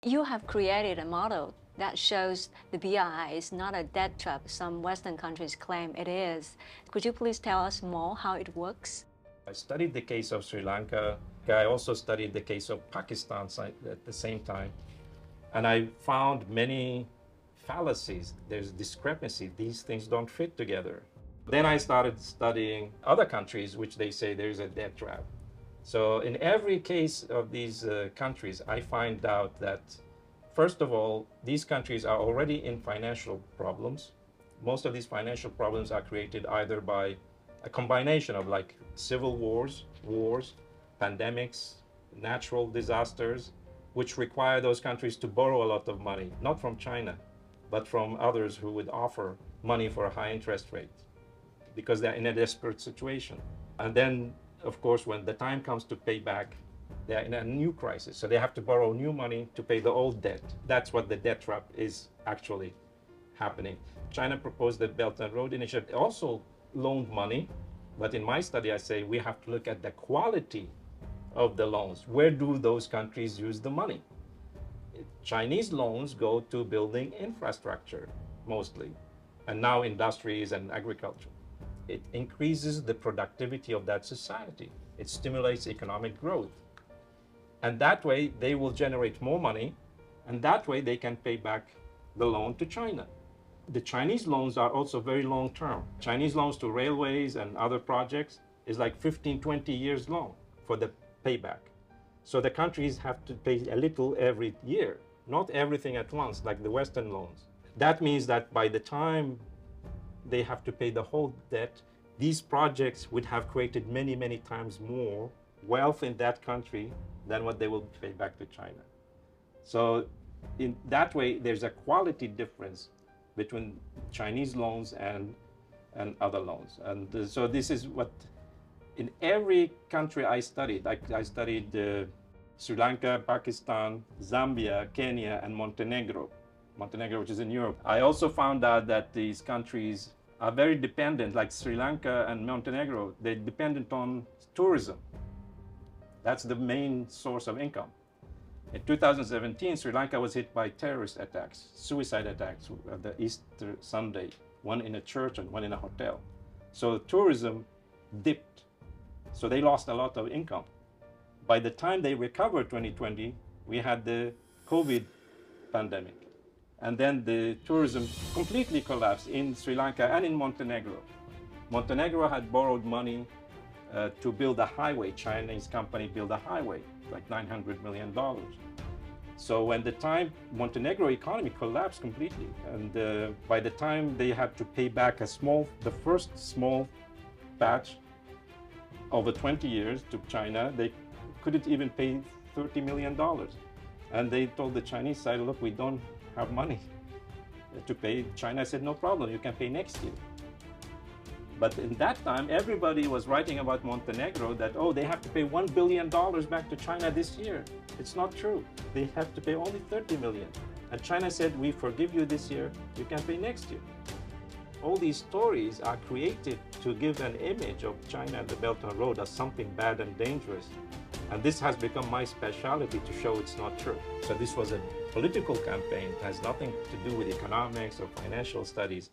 You have created a model that shows the BRI is not a debt trap some Western countries claim it is. Could you please tell us more how it works? I studied the case of Sri Lanka. I also studied the case of Pakistan at the same time. And I found many fallacies. There's discrepancy. These things don't fit together. Then I started studying other countries, which they say there's a debt trap. So in every case of these countries, I find out that, first of all, these countries are already in financial problems. Most of these financial problems are created either by a combination of like civil wars, pandemics, natural disasters, which require those countries to borrow a lot of money, not from China, but from others who would offer money for a high interest rate because they're in a desperate situation. And then, of course, when the time comes to pay back, they're in a new crisis. So they have to borrow new money to pay the old debt. That's what the debt trap is actually happening. China proposed the Belt and Road Initiative. It also loaned money. But in my study, I say we have to look at the quality of the loans. Where do those countries use the money? Chinese loans go to building infrastructure mostly, and now industries and agriculture. It increases the productivity of that society. It stimulates economic growth. And that way they will generate more money, and that way they can pay back the loan to China. The Chinese loans are also very long term. Chinese loans to railways and other projects is like 15, 20 years long for the payback. So the countries have to pay a little every year, not everything at once like the Western loans. That means that by the time they have to pay the whole debt, these projects would have created many, many times more wealth in that country than what they will pay back to China. So in that way, there's a quality difference between Chinese loans and other loans. And so this is what, in every country I studied, I studied Sri Lanka, Pakistan, Zambia, Kenya, and Montenegro, which is in Europe. I also found out that these countries are very dependent, like Sri Lanka and Montenegro, they're dependent on tourism. That's the main source of income. In 2017, Sri Lanka was hit by terrorist attacks, suicide attacks at the Easter Sunday, one in a church and one in a hotel. So tourism dipped. So they lost a lot of income. By the time they recovered 2020, we had the COVID pandemic. And then the tourism completely collapsed in Sri Lanka and in Montenegro. Montenegro had borrowed money to build a highway. Chinese company built a highway, like $900 million. So when the time Montenegro economy collapsed completely, and by the time they had to pay back the first small batch over 20 years to China, they couldn't even pay $30 million. And they told the Chinese side, look, we don't have money to pay. China said, no problem, you can pay next year. But in that time, everybody was writing about Montenegro that, oh, they have to pay $1 billion back to China this year. It's not true. They have to pay only 30 million. And China said, we forgive you this year, you can pay next year. All these stories are created to give an image of China and the Belt and Road as something bad and dangerous. And this has become my specialty to show it's not true. So this was a political campaign. It has nothing to do with economics or financial studies.